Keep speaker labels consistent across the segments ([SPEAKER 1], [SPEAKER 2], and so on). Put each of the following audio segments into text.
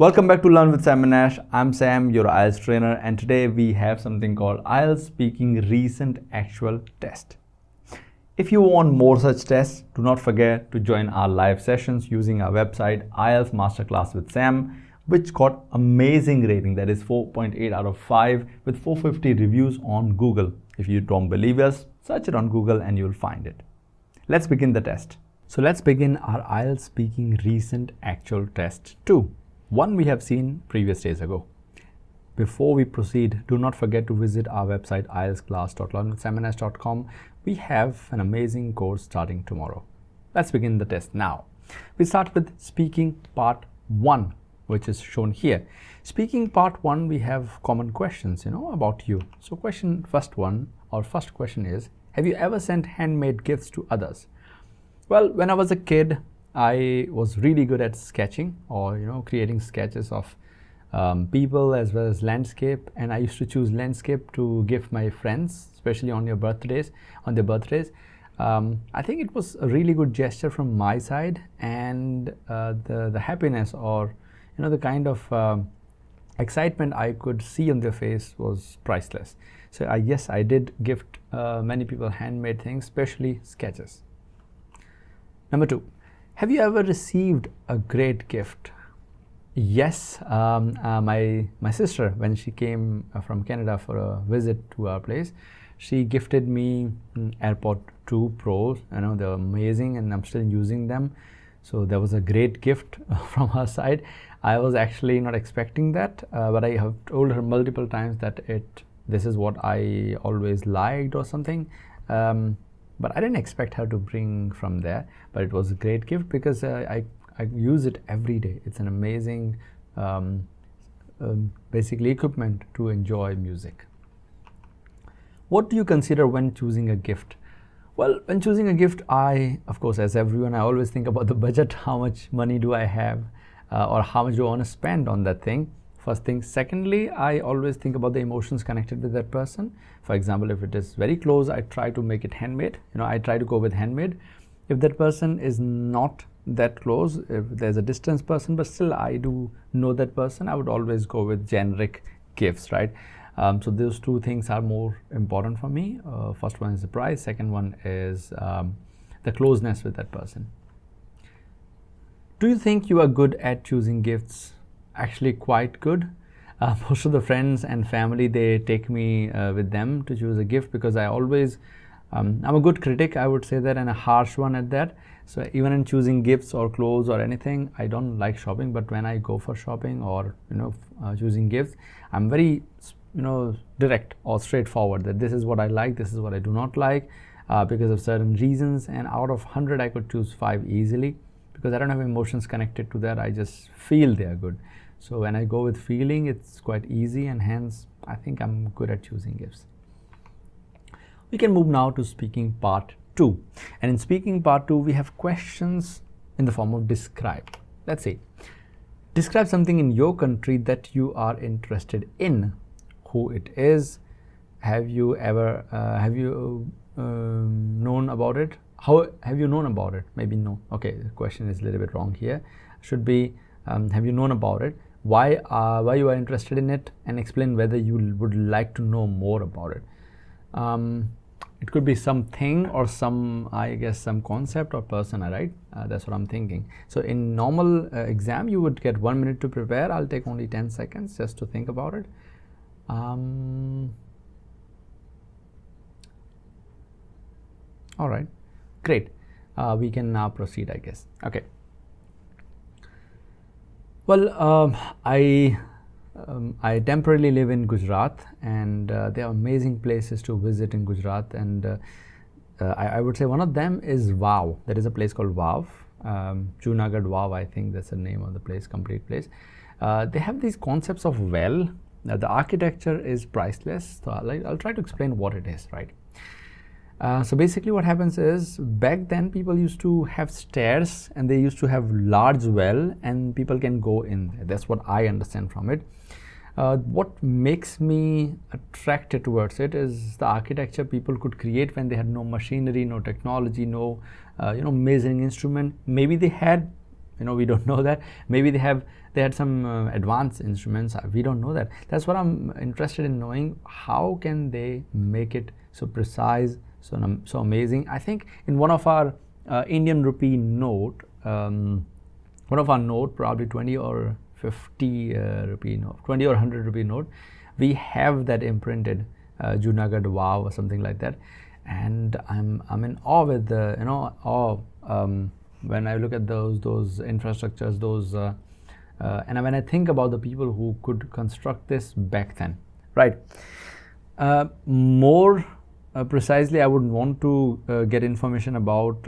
[SPEAKER 1] Welcome back to Learn with Sam and Nash. I'm Sam, your IELTS trainer, and today we have something called IELTS Speaking Recent Actual Test. If you want more such tests, do not forget to join our live sessions using our website IELTS Masterclass with Sam, which got amazing rating, that is 4.8 out of 5 with 450 reviews on Google. If you don't believe us, search it on Google and you'll find it. Let's begin the test. So let's begin our IELTS Speaking Recent Actual Test 2. One we have seen previous days ago. Before we proceed, do not forget to visit our website ieltsclass.learnwithsamandnash.com. We have an amazing course starting tomorrow. Let's begin the test now. We start with speaking part 1, which is shown here. Speaking part 1, we have common questions, about you. So first question is, have you ever sent handmade gifts to others? Well, when I was a kid, I was really good at sketching or creating sketches of people as well as landscape, and I used to choose landscape to give my friends, especially on their birthdays. I think it was a really good gesture from my side, and the happiness or the kind of excitement I could see on their face was priceless. So yes, I did gift many people handmade things, especially sketches. Number 2. Have you ever received a great gift? Yes, my sister, when she came from Canada for a visit to our place, she gifted me AirPod 2 Pros. They're amazing and I'm still using them. So that was a great gift from her side. I was actually not expecting that, but I have told her multiple times that this is what I always liked or something. But I didn't expect her to bring from there, but it was a great gift because I use it every day. It's an amazing basically equipment to enjoy music. What do you consider when choosing a gift? Well, when choosing a gift, of course, as everyone, I always think about the budget. How much money do I have or how much do I want to spend on that thing? First thing. Secondly, I always think about the emotions connected with that person. For example, if it is very close, I try to make it handmade. I try to go with handmade. If that person is not that close, if there's a distance person, but still I do know that person, I would always go with generic gifts, right? So those two things are more important for me. First one is the price. Second one is the closeness with that person. Do you think you are good at choosing gifts? Actually quite good. Most of the friends and family, they take me with them to choose a gift because I always I'm a good critic, I would say that, and a harsh one at that. So even in choosing gifts or clothes or anything, I don't like shopping, but when I go for shopping or choosing gifts, I'm very direct or straightforward that this is what I like, this is what I do not like, because of certain reasons, and out of 100 I could choose 5 easily because I don't have emotions connected to that. I just feel they are good. So when I go with feeling, it's quite easy, and hence I think I'm good at choosing gifts. We can move now to speaking part 2. And in speaking part 2, we have questions in the form of describe. Let's see. Describe something in your country that you are interested in. Who it is. Have you ever, known about it? How have you known about it? Maybe no. Okay, the question is a little bit wrong here. Should be, have you known about it? Why you are interested in it, and explain whether you would like to know more about it. It could be something or some concept or person, right? That's what I'm thinking. So in normal exam, you would get 1 minute to prepare. I'll take only 10 seconds just to think about it. All right, great. We can now proceed, I guess. Okay. Well, I temporarily live in Gujarat, and there are amazing places to visit in Gujarat, and I would say one of them is Vav. There is a place called Vav, Junagadh Vav, I think that's the name of the place, complete place. They have these concepts of well. The architecture is priceless, so I'll try to explain what it is, right? So basically what happens is, back then people used to have stairs and they used to have large well and people can go in there. That's what I understand from it. What makes me attracted towards it is the architecture people could create when they had no machinery, no technology, no measuring instrument. Maybe they had we don't know that. Maybe they had some advanced instruments. We don't know that. That's what I'm interested in knowing. How can they make it so precise, so amazing? I think in one of our Indian rupee note, one of our note, probably 20 or 50 rupee note, 20 or 100 rupee note, we have that imprinted, Junagadh Wow or something like that. And I'm in awe with the when I look at those infrastructures, and when I think about the people who could construct this back then, right? More precisely, I would want to get information about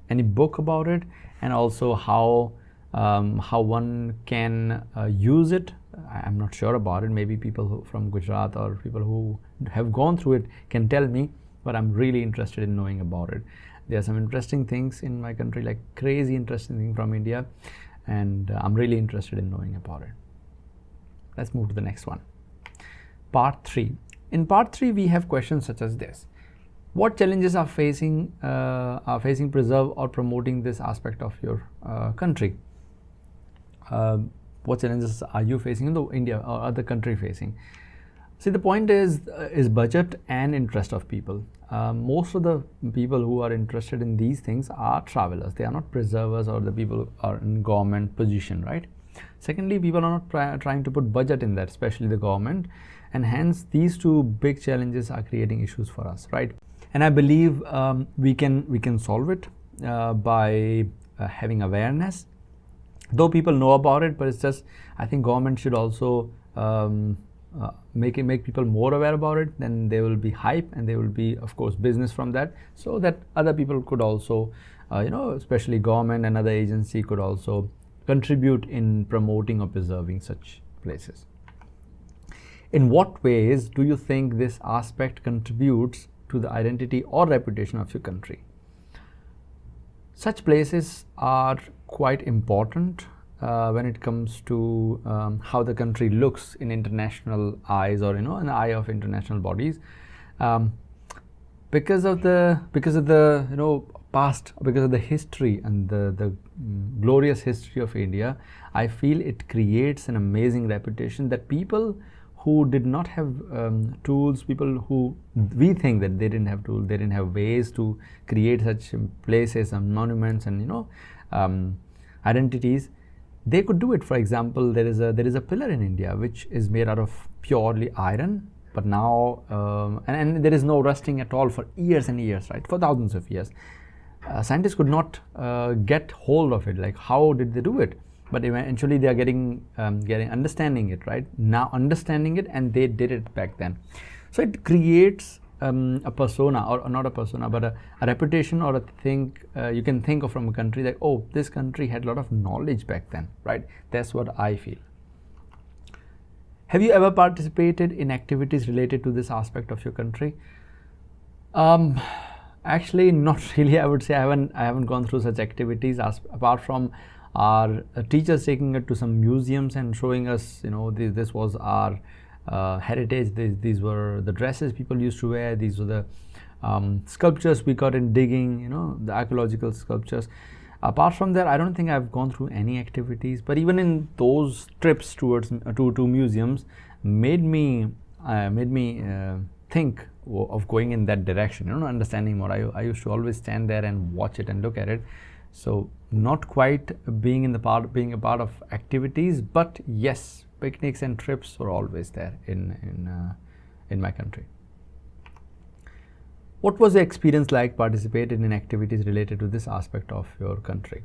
[SPEAKER 1] any book about it, and also how one can use it. I'm not sure about it. Maybe people from Gujarat or people who have gone through it can tell me, but I'm really interested in knowing about it. There are some interesting things in my country, like crazy interesting thing from India, and I'm really interested in knowing about it. Let's move to the next one. Part 3. In part 3, we have questions such as this. What challenges are facing preserve or promoting this aspect of your country? What challenges are you facing in India or other country facing? See, the point is budget and interest of people. Most of the people who are interested in these things are travelers. They are not preservers or the people who are in government position, right? Secondly, people are not trying to put budget in that, especially the government, and hence these two big challenges are creating issues for us, right? And I believe we can solve it by having awareness. Though people know about it, but it's just, I think government should also make people more aware about it. Then there will be hype, and there will be, of course, business from that, so that other people could also, especially government and other agency could also contribute in promoting or preserving such places. In what ways do you think this aspect contributes to the identity or reputation of your country? Such places are quite important when it comes to how the country looks in international eyes, or in the eye of international bodies, because of the past, because of the history and the glorious history of India. I feel it creates an amazing reputation that people who did not have tools, people who we think that they didn't have tools, they didn't have ways to create such places and monuments and identities, they could do it. For example, there is a pillar in India which is made out of purely iron, but now and there is no rusting at all for years and years, right? For thousands of years. Scientists could not get hold of it. Like, how did they do it? But eventually they are getting understanding it, right? Now understanding it, and they did it back then. So it creates a persona, or not a persona, but a reputation, or a thing you can think of from a country, like, oh, this country had a lot of knowledge back then, right? That's what I feel. Have you ever participated in activities related to this aspect of your country? Actually, not really. I would say I haven't gone through such activities, apart from our teachers taking it to some museums and showing us, this was our heritage. These were the dresses people used to wear. These were the sculptures we got in digging, the archaeological sculptures. Apart from that, I don't think I've gone through any activities. But even in those trips towards to museums, made me think of going in that direction, understanding more. I used to always stand there and watch it and look at it. So not quite being a part of activities, but yes, picnics and trips were always there in my country. What was the experience like participating in activities related to this aspect of your country?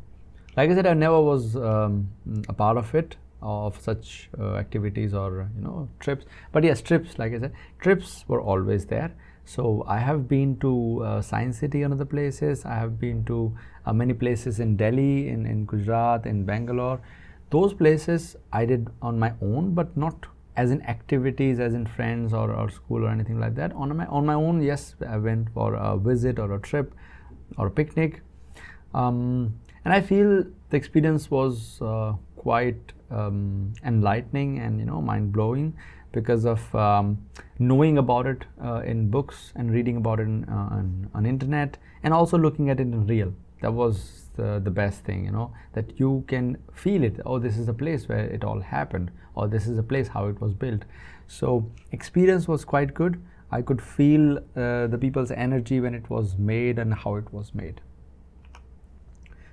[SPEAKER 1] Like I said, I never was a part of it, of such activities or trips. But yes, trips, like I said, trips were always there. So I have been to Science City and other places. I have been to many places in Delhi, in Gujarat, in Bangalore. Those places I did on my own, but not as in activities, as in friends or school or anything like that. On my own, yes, I went for a visit or a trip or a picnic. And I feel the experience was quite enlightening and mind blowing, because of knowing about it in books and reading about it on internet, and also looking at it in real. That was the best thing, you know, that you can feel it. Oh, this is a place where it all happened, or this is a place how it was built. So experience was quite good. I could feel the people's energy when it was made and how it was made.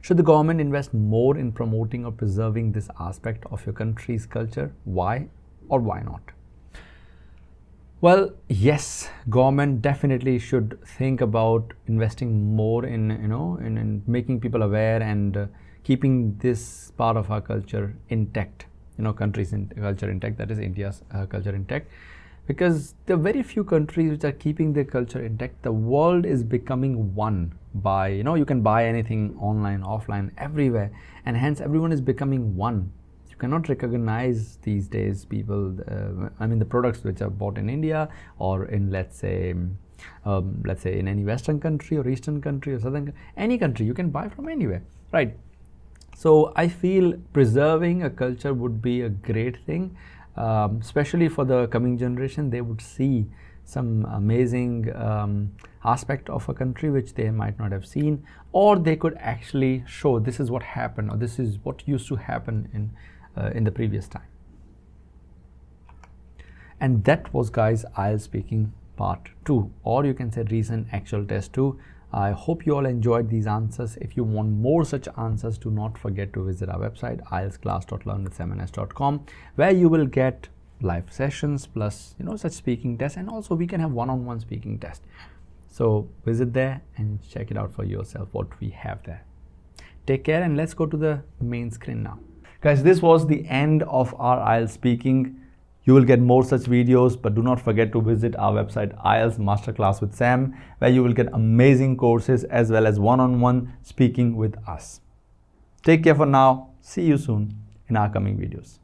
[SPEAKER 1] Should the government invest more in promoting or preserving this aspect of your country's culture? Why or why not? Well, yes, government definitely should think about investing more in, you know, in making people aware and keeping this part of our culture intact, you know, country's culture intact, that is India's culture intact, because there are very few countries which are keeping their culture intact. The world is becoming one by, you know, you can buy anything online, offline, everywhere, and hence everyone is becoming one. You cannot recognize these days people, I mean the products which are bought in India or in, let's say in any Western country or Eastern country or Southern, any country you can buy from anywhere, right? So I feel preserving a culture would be a great thing, especially for the coming generation. They would see some amazing aspect of a country which they might not have seen, or they could actually show this is what happened, or this is what used to happen in the previous time. And that was, guys, IELTS speaking part 2, or you can say recent actual test 2. I hope you all enjoyed these answers. If you want more such answers, do not forget to visit our website ieltsclass.learnwithsamns.com, where you will get live sessions plus, you know, such speaking tests, and also we can have one-on-one speaking test. So visit there and check it out for yourself what we have there. Take care, and let's go to the main screen now. Guys, this was the end of our IELTS speaking. You will get more such videos, but do not forget to visit our website IELTS Masterclass with Sam, where you will get amazing courses as well as one-on-one speaking with us. Take care for now. See you soon in our coming videos.